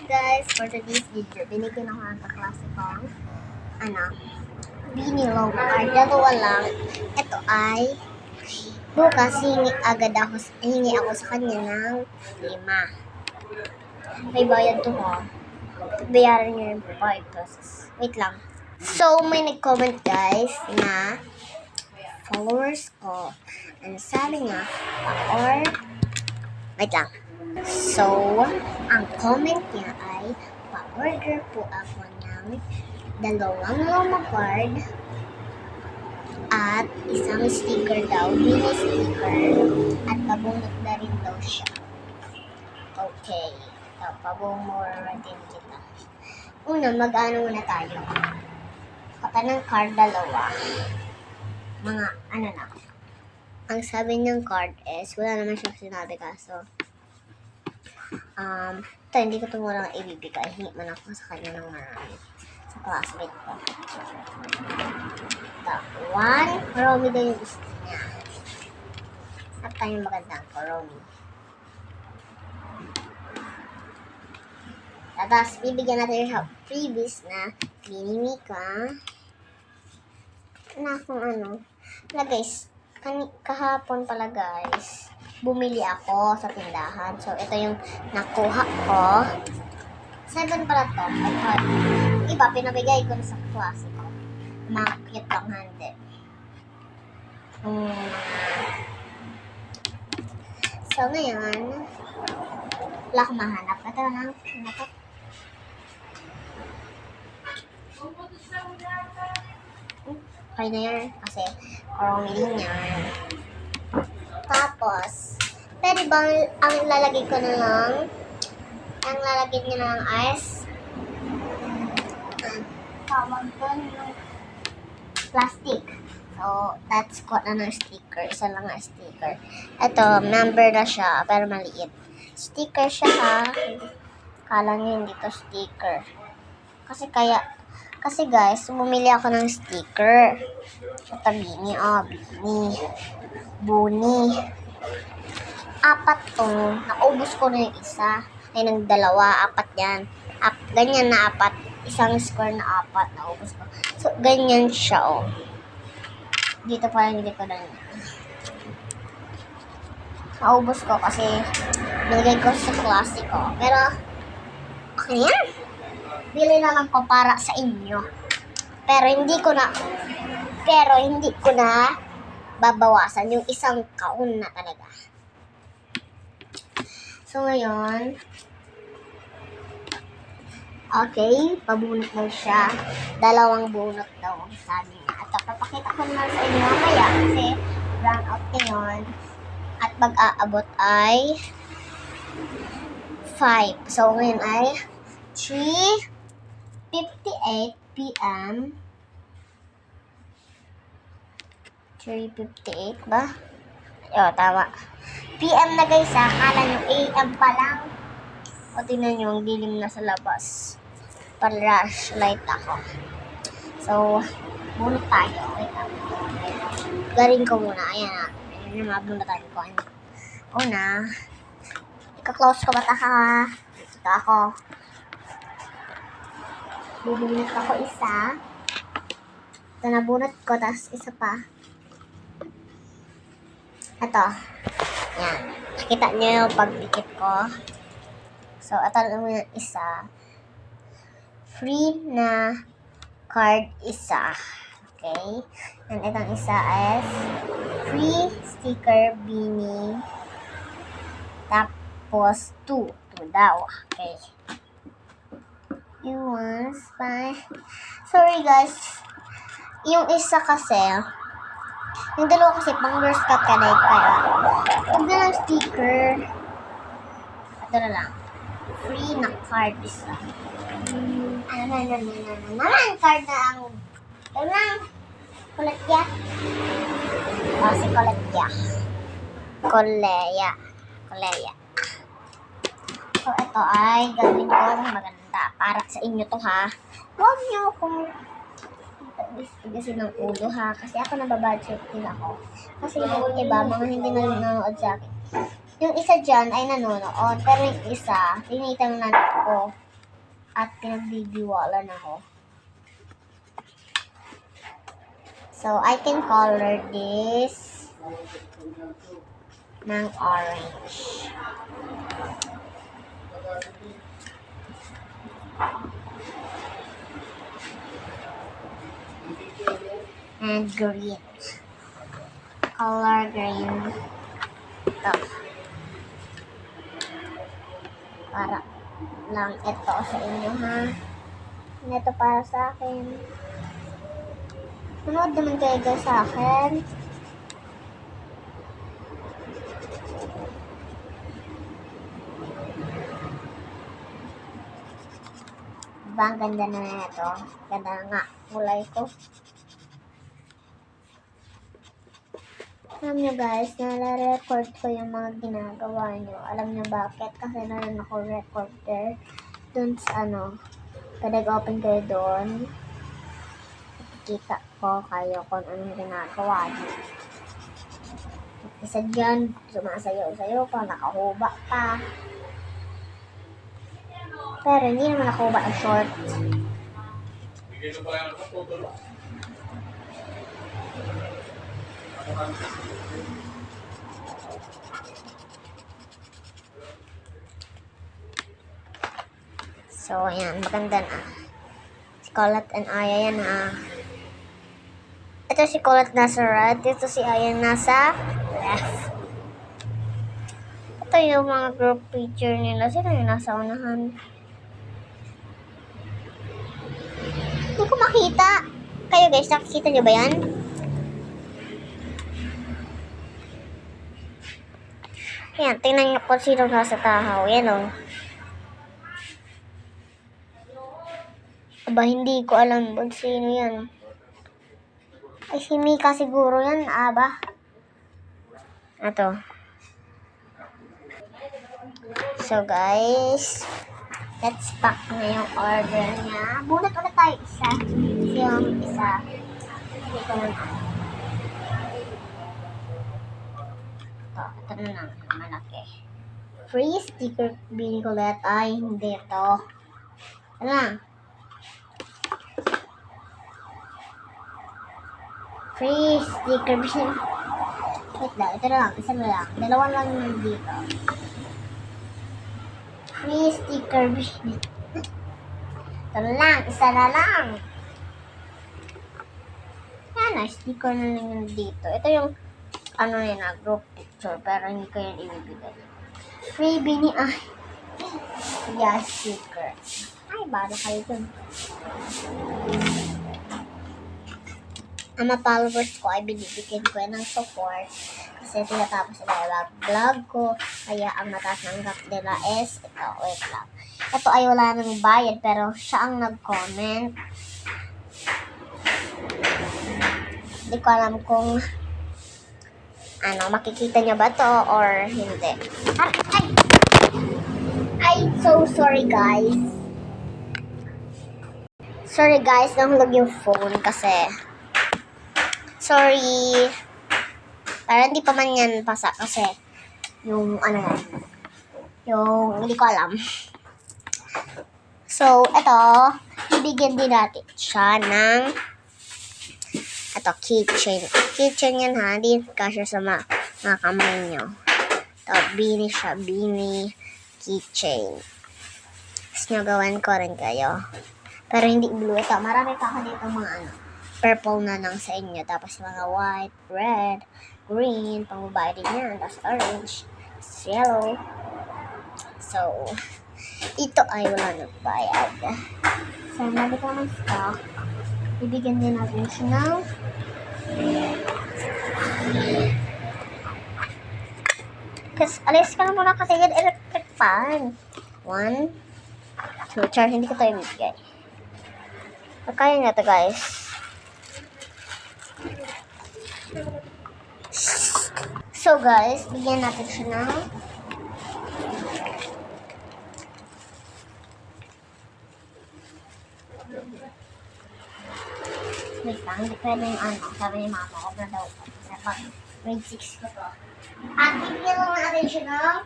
Guys, for today's video, binigyan ako ng kaklase kong binilaw card. Dalawa lang. Ito ay bukas hingi ako sa kanya ng 5. May bayad to ha. Bayaran niyo yung 5 pesos. Wait lang. So, may nag-comment guys na followers ko. And sabi niya, wait lang. So, ang comment niya ay pa-order po ako ng 2 Loma card at isang sticker daw, mini sticker, at pabunot na rin daw siya. Okay, ito, pabumuratin kita. Una, mag-ano muna tayo. Kata ng card 2. Mga, na. Ang sabi ng card is, wala naman siya sinabi kaso, ito, hindi ko ito muna ibibigay. Hingi man ako sa kanya ng marami. Sa classmate ko. Ito, 1. Romy daw yung gusto niya. At tayong magandang ko, Romy. Tapos, bibigyan natin yung freebies na Mini Mika. Na kung ano. Na guys, kahapon pala guys, bumili ako sa tindahan. So, ito yung nakuha ko. 7 pala to. Iba, pinabigay ko na sa klase ko. Mga cute pang handed. So, ngayon, wala akong mahanap. Ito lang. Ano to? Okay na yan. Kasi, karamihan yan. Tapos, pwede bang ang lalagay ko na lang, ang lalagay niya na ng ice, tawag doon yung plastic. So, that's ko na ng sticker. Isa lang na sticker. Ito, number na siya, pero maliit. Sticker siya ha. Kala niyo hindi to sticker. Kasi guys, bumili ako ng sticker. Ito, Bini. Buni. 4 to. Naubos ko na yung isa. Ay, ng 2. 4 yan. Ganyan na 4. Isang square na 4. Naubos ko. So, ganyan siya, oh. Dito pa yung dito na yun. Naubos ko kasi nilagay ko sa klase ko. Pero, okay yan. Bili na lang ko para sa inyo. Pero hindi ko na babawasan yung isang kaun na talaga. So, ngayon, okay, pabunot na siya. 2 bunot daw ang sabi niya. At papakita ko naman sa inyo mamaya kasi brown out ngayon. At mag-aabot ay 5. So, ngayon ay 3:58 p.m. 3:58 ba? Tama. PM na guys ha. Kala nyo AM pa lang. O tingnan nyo, ang dilim na sa labas. Flashlight ako. So, bunot tayo. Wait lang. Galing ko muna. Ayan na. Ayan na, mabunutan ko. Una, ika-close ko mata ha. Ito ako. Bubunot ako isa. Ito nabunot ko, tapos isa pa. Ito. Yan. Nakita niyo yung pagdikit ko. So, ito lang yung isa. Free na card isa. Okay. And itong isa is free sticker Bini. Tapos 2. 2 daw. Okay. You want by... Sorry guys. Yung isa kasi, yung 2 kasi pang Girl Scout ka na kaya. Huwag na lang sticker. Ito na lang. Free na card isa. Card na ang... Ito lang. Kulatya. Si Kulatya. Koleya. So, ito ay gawin ko maganda. Para sa inyo to ha. Huwag niyo kung tigasin ng ulo ha. Kasi ako nababudget din ako. Kasi yung iba, mga hindi nanonood sa akin. Yung isa dyan ay nanonood. Pero yung isa, tinitingnan ko at pinagbibiwalan ako. So, I can color this ng orange. And green. Color green. Ito. Para lang ito sa inyo, ha? Ito para sa akin. Manood naman kayo guys sa akin. Diba, ang ganda na ito. Ganda nga, kulay ko. Alam nyo guys, nare-record ko yung mga ginagawa nyo. Alam nyo bakit? Kasi naroon ako recorder. Dun sa nag-open kayo doon. Kita ko kayo kung anong ginagawa nyo. Isa dyan, sumasayaw-sayaw pa, nakahuba pa. Pero hindi naman nakahuba ang short. So, ayan, maganda na. Si Colette and Aya yan, ha. Ito si Colette nasa right, ito si Aya nasa left. Ito yung mga group picture nila. Sino yung nasa unahan? Hindi ko makita. Kayo guys, nakikita nyo ba yan? Ayan, tingnan nyo kung sino nasa tahaw. Yan o. Aba, hindi ko alam kung sino yan. Ay, si Mika siguro yan, aba. Ito. So, guys, let's pack na yung order niya. Bunot ulit tayo isa. Yung isa. Hindi ko naman. Ito na lang. Malaki. Free sticker bini ko lahat. Ay, hindi ito. Ito lang. Free sticker bini. Wait lang. Ito na lang. Isa na lang. Dalawa lang yung dito. Free sticker bini. Ito na lang. Isa na lang. Yan, sticker na lang yung dito. Ito yung yun na, group picture. Pero hindi ko yun ibibigay. Free bini. Ay. Yeah, sticker. Ay, bala kayo dun. Ang mga followers ko ay binibigyan ko ng support kasi tinatapos nila yung vlog ko, kaya ang mataas ng rap nila is ito, wait lang. Ito ay wala nang bayad pero siya ang nag-comment. Hindi ko alam kung makikita niya ba to or hindi. Ay, so sorry guys. Sorry guys, nahulog yung phone kasi sorry. Para hindi pa man yan pasa kasi yung yung hindi ko alam. So, ito, bibigyan din natin siya ng keychain. Keychain yan ha, hindi kasi sa mga kamay nyo. Ito, bini siya, bini keychain. Tapos nagawan ko rin kayo. Pero hindi blue. Ito, marami pa ako dito mga purple na lang sa inyo. Tapos mga white, red, green, pang-babae din yan. Tapos orange, yellow. So, ito ay wala nagbayad. So, nabit naman stock. Ibigyan din natin siya ng kasi alis ka na muna kasi yan electric fan. 1, 2, charge. Hindi ko ito ibigay. Kaya nga ito guys. So guys, bigyan natin siya ng wait lang, hindi pwede yung sabi ni mama ko na daw kasi pag grade 6 ko to. At bigyan lang natin siya ng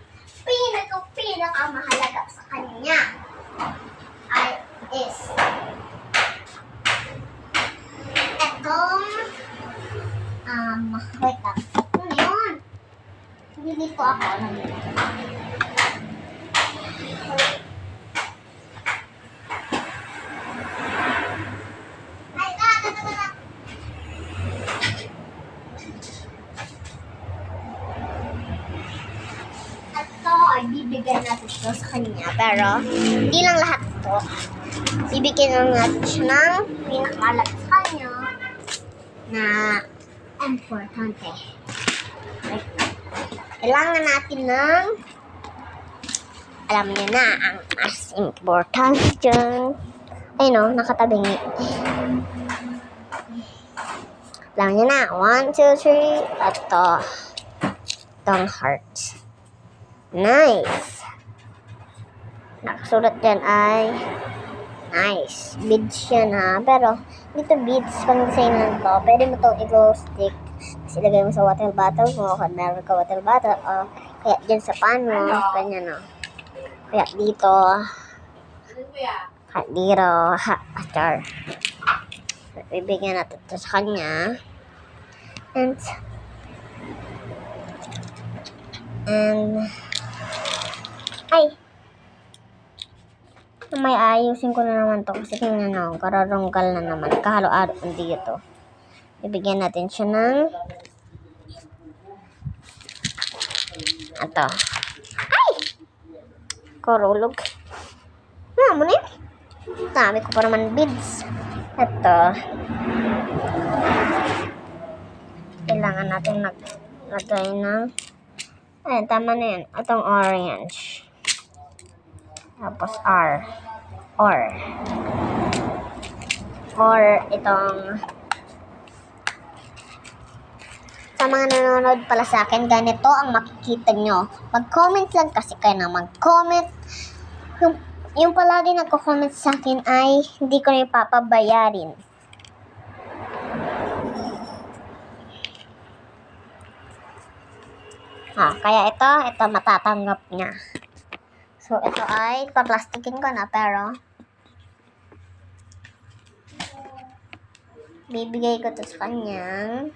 pinakamahalaga sa kanya ay Nagluto ako. At to ay bibigyan natin ito sa kanya. Pero, hindi lang lahat ito. Bibigyan lang natin siya ng pinakalat sa kanya na importante. Kailangan natin ng alam niyo na ang mas importante dyan. Ayun o, nakatabingi. Alam niyo na. 1, 2, 3. Ito. Itong heart. Nice. Nakasulat dyan ay nice. Beads yan ha. Pero, dito beads pang design na to. Pwede mo itong i-glow stick. Tapos ilagay mo sa water bottle mo. Kung meron ka water bottle. O kaya dyan sa pan mo. Ganyan o. Kaya dito. Kaya dito. Ha. Char. Bibigyan natin ito sa kanya. And ay! May ayusin ko na naman to kasi tingnan nyo, kararonggal na naman. Kahalo-aro dito. Bibigyan natin siya ng ito. Ay! Korulog. Mo na dami ko pa naman beads. Ito. Kailangan natin naglagay ng ay, tama na yan. Itong orange. Tapos R. Or itong sa mga nanonood pala sa akin, ganito ang makikita nyo. Mag-comment lang kasi kayo na mag-comment. Yung palagi nagko-comment sa akin ay hindi ko na ipapabayarin. Kaya ito matatanggap niya. So, ito ay paplastikin ko na pero bibigay ko to sa kanyang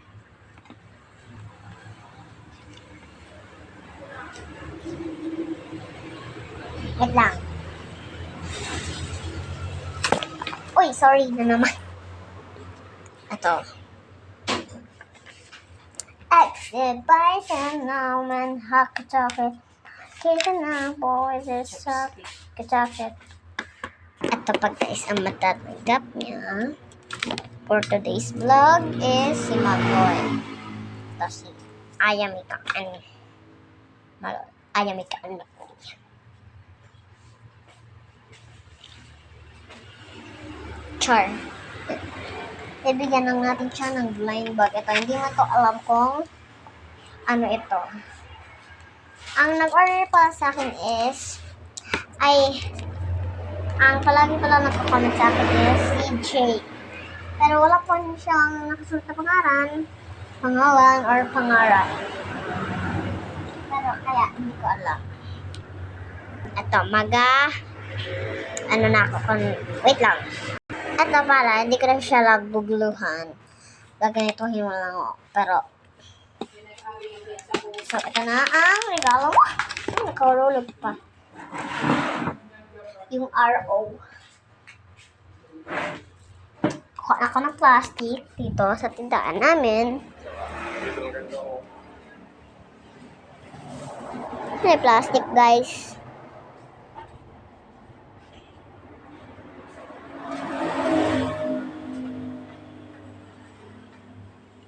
wait lang. Uy, sorry na naman. Ito. Exit by now and hot chocolate. Kicking out boys is chocolate. Ito pa guys, ang matatanggap niya for today's vlog is si Magoy. Ito si Ayamika and Ayamika and Magoy. Char. Ibigyan lang natin siya ng blind bag. Ito, hindi na to alam kung ano ito. Ang nag-order pa sa akin is ang palagi pala nagko-comment sa akin is si Jay. Pero wala po siyang nakasulat na pangalan or pangalan. Pero kaya hindi ko alam. Ito, ano na ako, wait lang. Ito pala, hindi ko na siya nagbugluhan. Gaganituhin mo lang ako. Pero, so ito na ang regalo mo. Nakarulog pa. Yung RO. Kuha ako ng plastic dito sa tindahan namin. May plastic guys.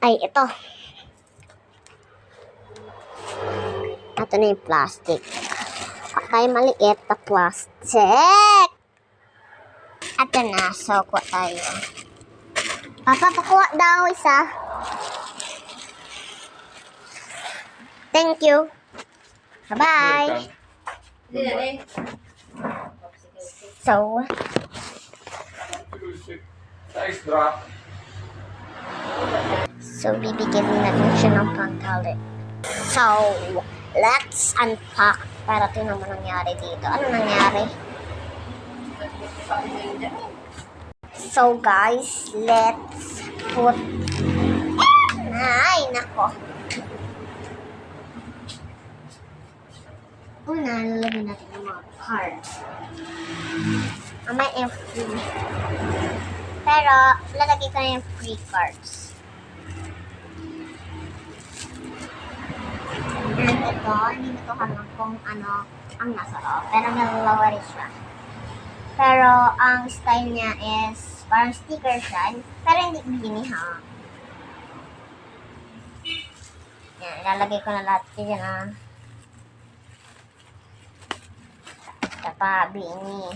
Ay, ito. Ito na yung plastic. Okay, maliit na plastic. Ito na. So, kuha tayo. Papa, pakuha daw isa. Thank you. Bye-bye. So, bibigyan natin siya ng pangkalit. So, let's unpack. Para tingnan mo nangyari dito. Ano nangyari? So, guys, let's put... Ay, nako. Una, lalagyan natin yung mga cards. May free. Pero, lalagay ko na yung free cards. And ito, hindi ko alam kung ano ang nasa loob. Pero nalalawa rin siya. Pero, ang style niya is parang sticker siya. Pero hindi bikini ha. Yan, ilalagay ko na lahat dyan ha. Ito pa, bini.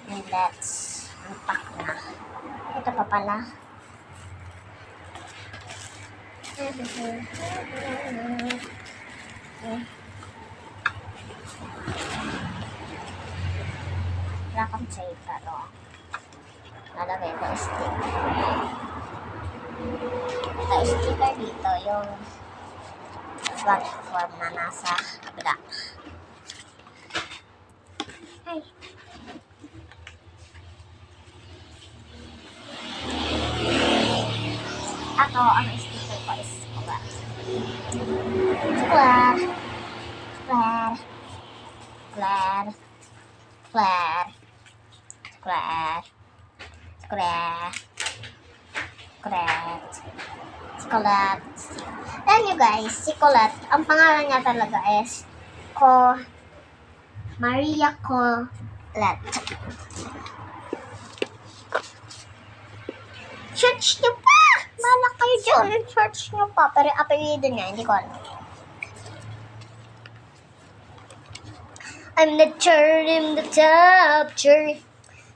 And let's unpack na. Ito pa pala. Wala kang sa'yo pero nalagay ko sticker. Ito sticker dito yung platform na nasa kabila. Ay. Ako, ang sticker ko is Square. Square. Square. Square. Square. Square. Square. Square. Square. Alam nyo guys, si Colette, ang pangalan niya talaga is Maria Colette. Search nyo pa! Malak kayo dyan. Search nyo pa. Pero apelido niya, hindi ko alam. I'm the cherry in the top cherry.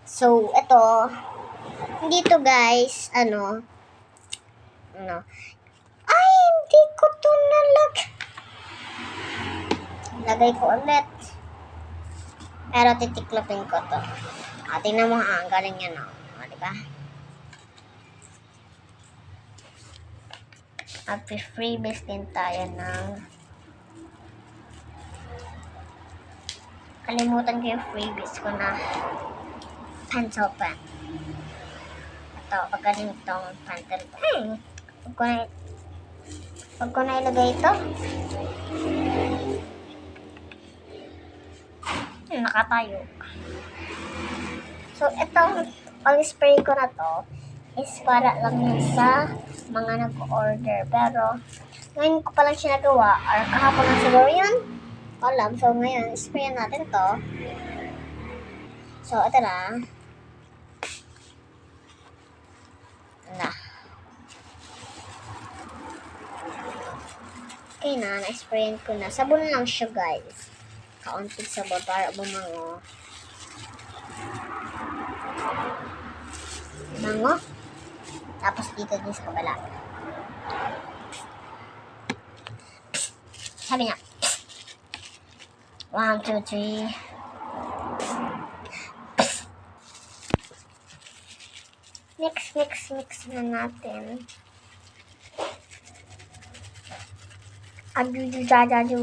So, ito. Dito guys, ay, hindi ko to lagay ko ulit. Pero titiklopin ko to. Tingnan mo ang galing yan, diba? Happy freebies din tayo ng kalimutan ko yung freebies ko na pencil pen. Ito, pag ganitong pencil pen. Pag ko na ilagay ito, nakatayo. So, itong pag-spray ko na to is para lang yun sa mga nag-order. Pero, ngayon ko pa lang siya nagawa, or kahapon lang siguro yun. Alam. So, ngayon, sprayan natin to. So, ito na. Okay na, na-sprayan ko na. Sabon lang siya, guys. Kaunting sabon para bumango. Mango. Tapos dito din sa kabala. Sabi niya. 1, 2, 3. Mix na natin. Abdul-jajaju.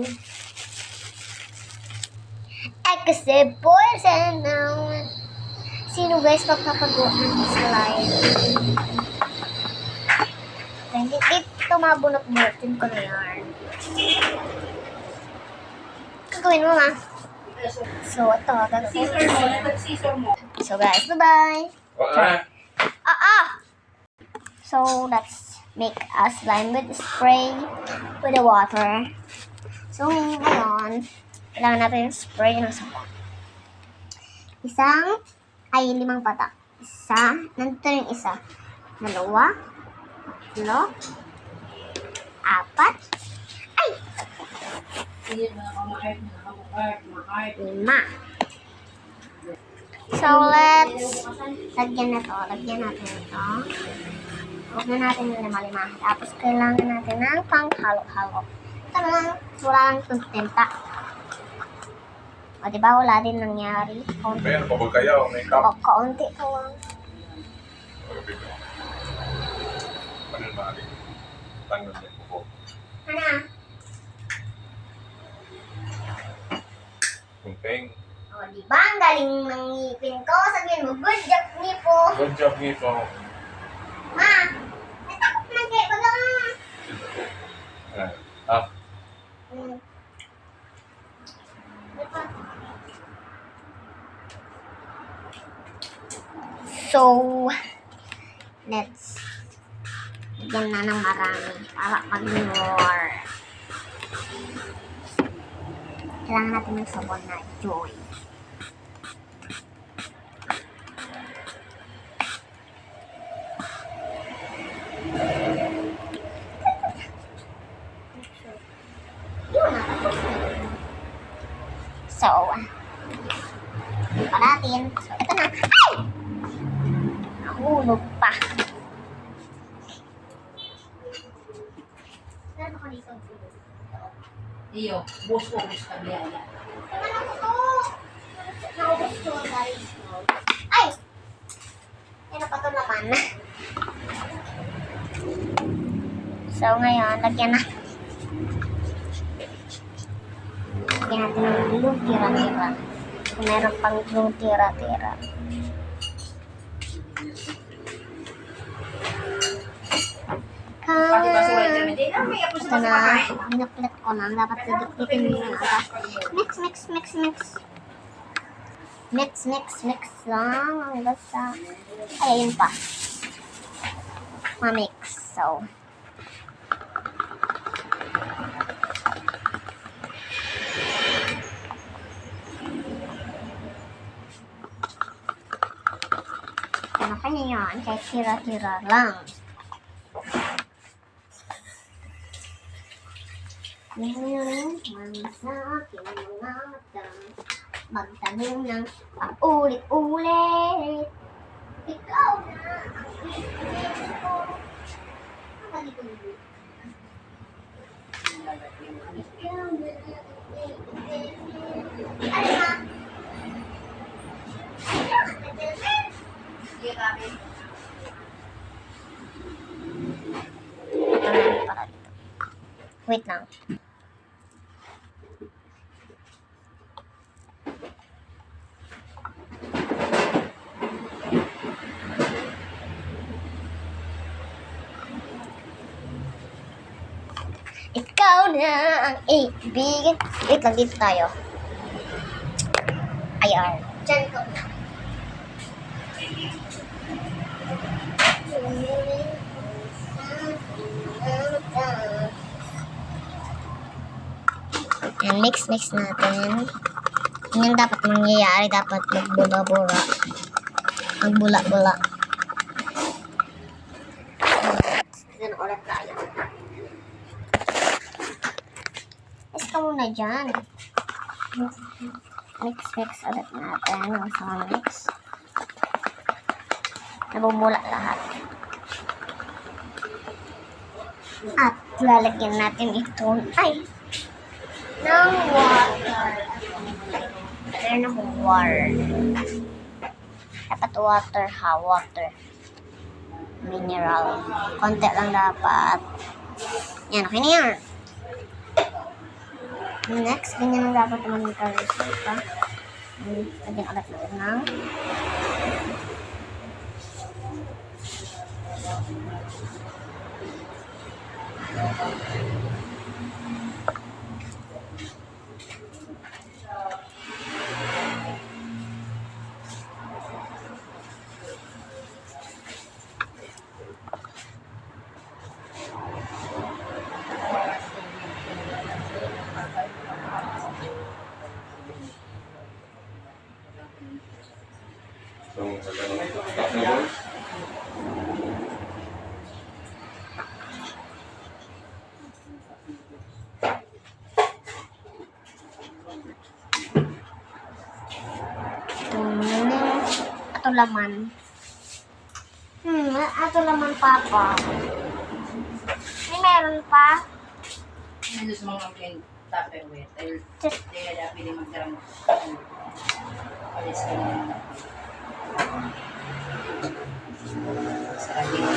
Kasi poison now. Sino guys magpapagawa ng slime? Hindi tumabunot-bunotin ko na yan. Gawin mo ma. So ito, gagawin mo. So guys, bye-bye. So let's make a slime with spray with the water. So ngayon, kailangan natin yung spray ng sabon. 5 patak. Nandito yung isa. 2, 3, 4. Ay! 5. So, let's lagyan na to. Lagyan natin ito. Huwag na natin yung 5. Tapos, kailangan natin ng pang-halo-halo. Ito lang, wala lang itong tinta. O, diba? Wala din nangyari. May ano pa ba kaya? May cup? O, kaunti ko lang. Paano mali? Tangan din po. Ano? Kunting. O, diba? Ang galing ng ngipin ko. Sabihin mo, good job, Nipo. Good job, Nipo. Ma, natakot na kayo. Bagang Hmm. So, let's bigyan na ng marami para mag-more. Kailangan natin ng sabon na Joy. So, pa natin. So, ito na. Ay! Nahulog pa. Meron ako dito. Iyo, bus ko sa kabiyaya. Ano ko to? Naubos ko, guys. Ay! Yan pa to naman. So, ngayon, lagyan na. Lagyan natin ng blue tira-tira. Kung meron pang blue tira-tira. Pati ba sa weather mo? Hindi na, may apos Ito na sa na, bahay. binaplit ko na. Dapat didikdikin mo na. Mix, mix, mix, mix. Mix, mix, mix lang. Ang basta. Ay, ayun pa. Ma-mix. So, ano kanya yan? Kahit tira-tira lang. Ngayon, man sa aking mga mata, magtanong ng paulit-ulit. Ikaw na ang iisip ko. Ang galing-galing. Ikaw na ang iisip ko. Ano na? Sige, Rabi. Para dito. Wait lang. Ikaw na ang ibigin. Wait lang, dito tayo. Ayan. Diyan ko na. And mix natin. Yan dapat mangyayari. Dapat magbula-bula. Magbula-bula. Yan ulit tayo. Is ka muna dyan. Mix ulit natin. Masama mix. Nabumula lahat. At lalagyan natin ito. Ay! Ng water. Lagyan ng water. Dapat water ha. Water. Mineral. Konti lang dapat. Yan. Okay na yan. Next, ganyan lang dapat naman yung resulta. Lagyan ulit natin ng So, hanggang Ato laman. Ato laman papa. May meron pa. Ano sa mga plain Tupperware? Dahil Just, kaya dapat din magkaroon. Alis ka naman. Sarap yun.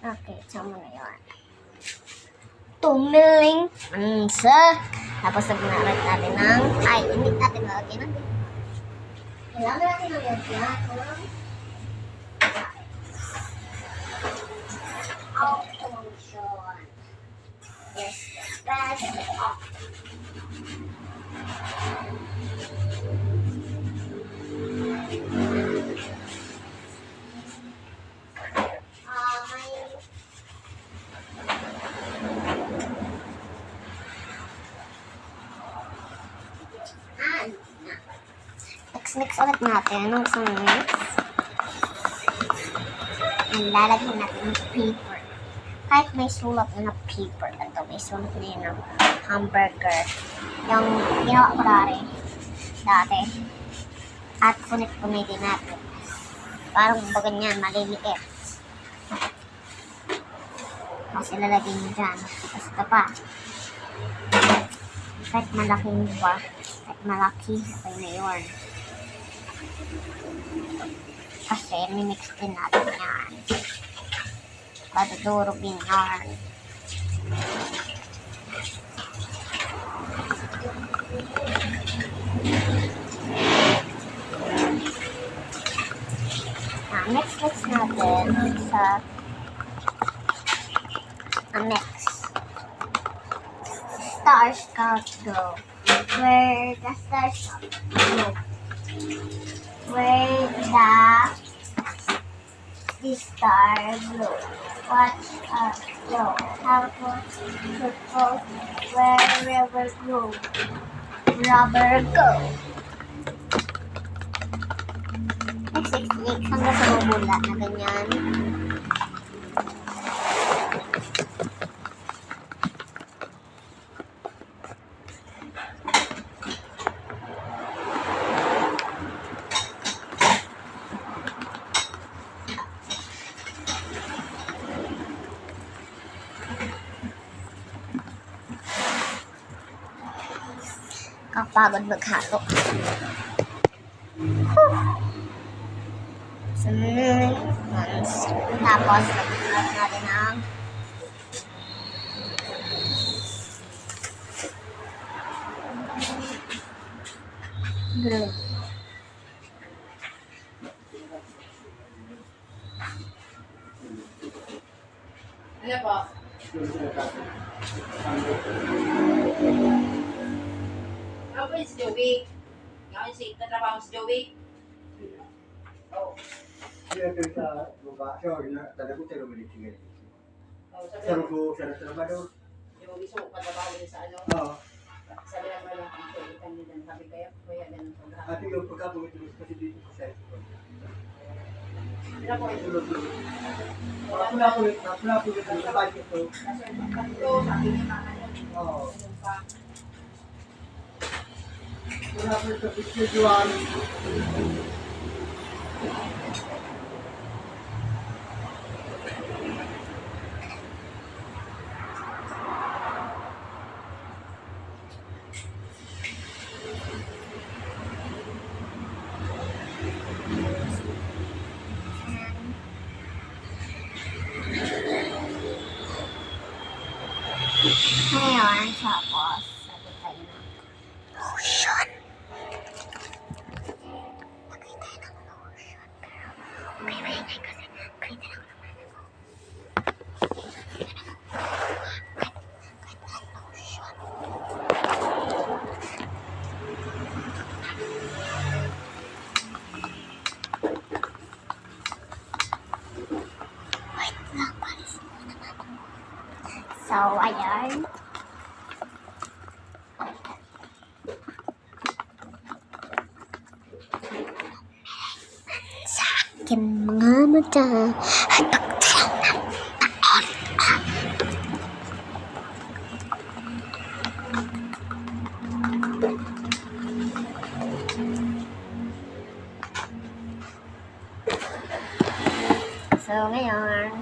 okay, sama na yun. Tumiling. Mansa. Tapos nagnarat natin ng, ay, init natin lagyan ng, kailangan natin lagyan ng mix ulit natin. Anong gusto mong mix? And lalagyan natin ng paper. Kahit may sulat na paper. Ito, may sulat na yun ng hamburger. Yung ginawa ko dati. At punit-punitin natin. Parang ba ganyan, maliliit. Kasi lalagyan nyo dyan. Tapos ito pa. Kahit malaking ba, kahit malaki, okay na yun. Kasi mimix din natin yan. Padudurugin yan. Next natin sa mix. Star Scouts go. Where the Star Scouts go. Where the star glow. Watch us go. How to circle where river go. Rubber go. Next, hanggang sa bubula na ganyan. Kapagod maghalo. Tapos, lagyan natin ang glue. Ano po? Ano po yung si Joey? Ngayon si tatrabaho si Joey? Oo. Siya sa baba, siya talaga ko tayo balik tingin. Oh, Sa rugo, sa trabaho. yung gusto ko patabaho din sa ano. Oo. Sabi lang ba lang ang kulitan din ang sabi kaya kuya ganun po lahat. Ate yung pagkabungit mo kasi dito sa ito. Ano po ito? Napula po ito, napali ito. Kasi yung tatlo, sabi niya mga ano. Oo. Yung pa. Wala po ito, picturean. Ngayon, tapos, sabi tayo ng lotion. Lagay tayo ng lotion. Pero, may maingay kasi. Kahit na lang naman ako. Kahit ang lotion. Wait lang, palis muna natin. So, ayan. Sa akin mga mata at pagtayaw ng taon. So, ngayon,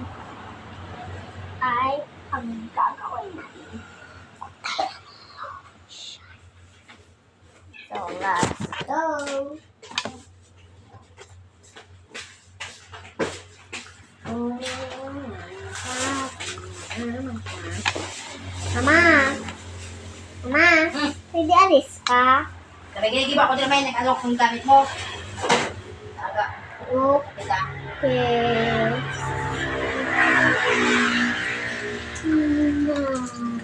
ay ang gagawin natin. So, let's go! Mama! Mama! Pwede alis ka? Sabi gigi ba ako din may nag-alok ng gamit mo? Taga. Kita. Okay. Mama.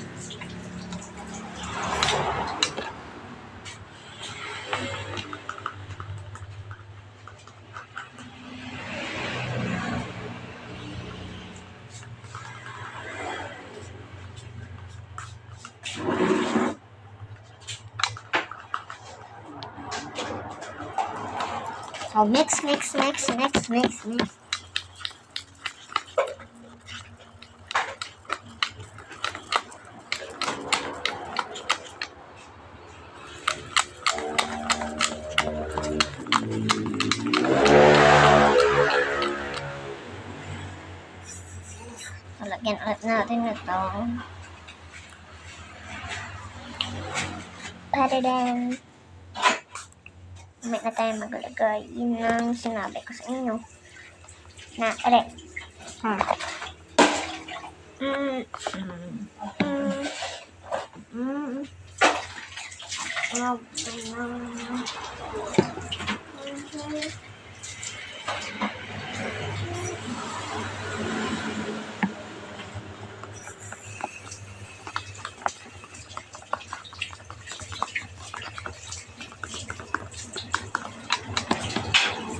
So, mix. Lagyan ulit natin ito. Para din, may na tayo maglagay. Yun ang sinabi ko sa inyo. Na, ulit.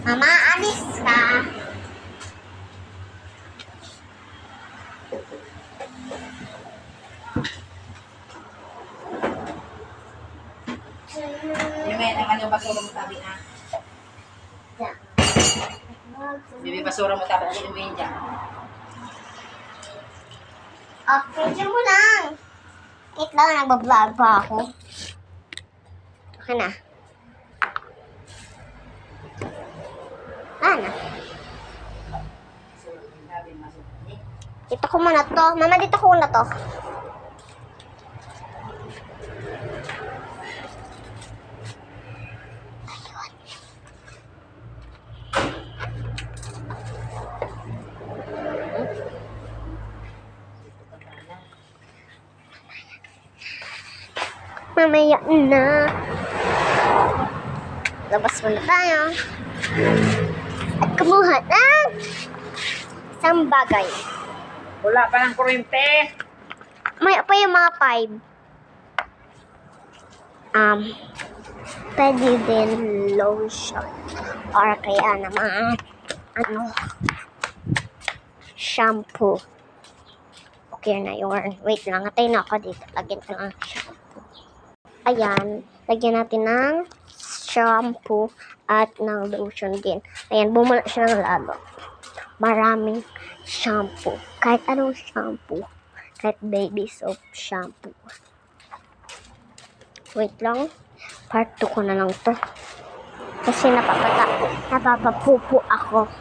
Mama, alis ka. Yung naman yung basura mo tabi na. Bibi basura mo tabi na yung dyan. Okay, dyan mo lang. Wait lang, nagbablog pa ako. Okay na. Ano? Dito ko muna to. Mama, dito ko muna to. Mamaya na. Labas muna tayo. At kumuha ng isang bagay. Wala pa ng kuryente. May pa yung mga 5. Pwede din lotion. Or kaya naman, shampoo. Okay na yun. Wait lang, atay na ako dito. Lagyan ko ng shampoo. Ayan, lagyan natin ng shampoo at ng lotion din. Ayan, bumula siya ng lalo. Maraming shampoo. Kahit anong shampoo. Kahit baby soap shampoo. Wait lang. Part 2 ko na lang to. Kasi napapapupo ako.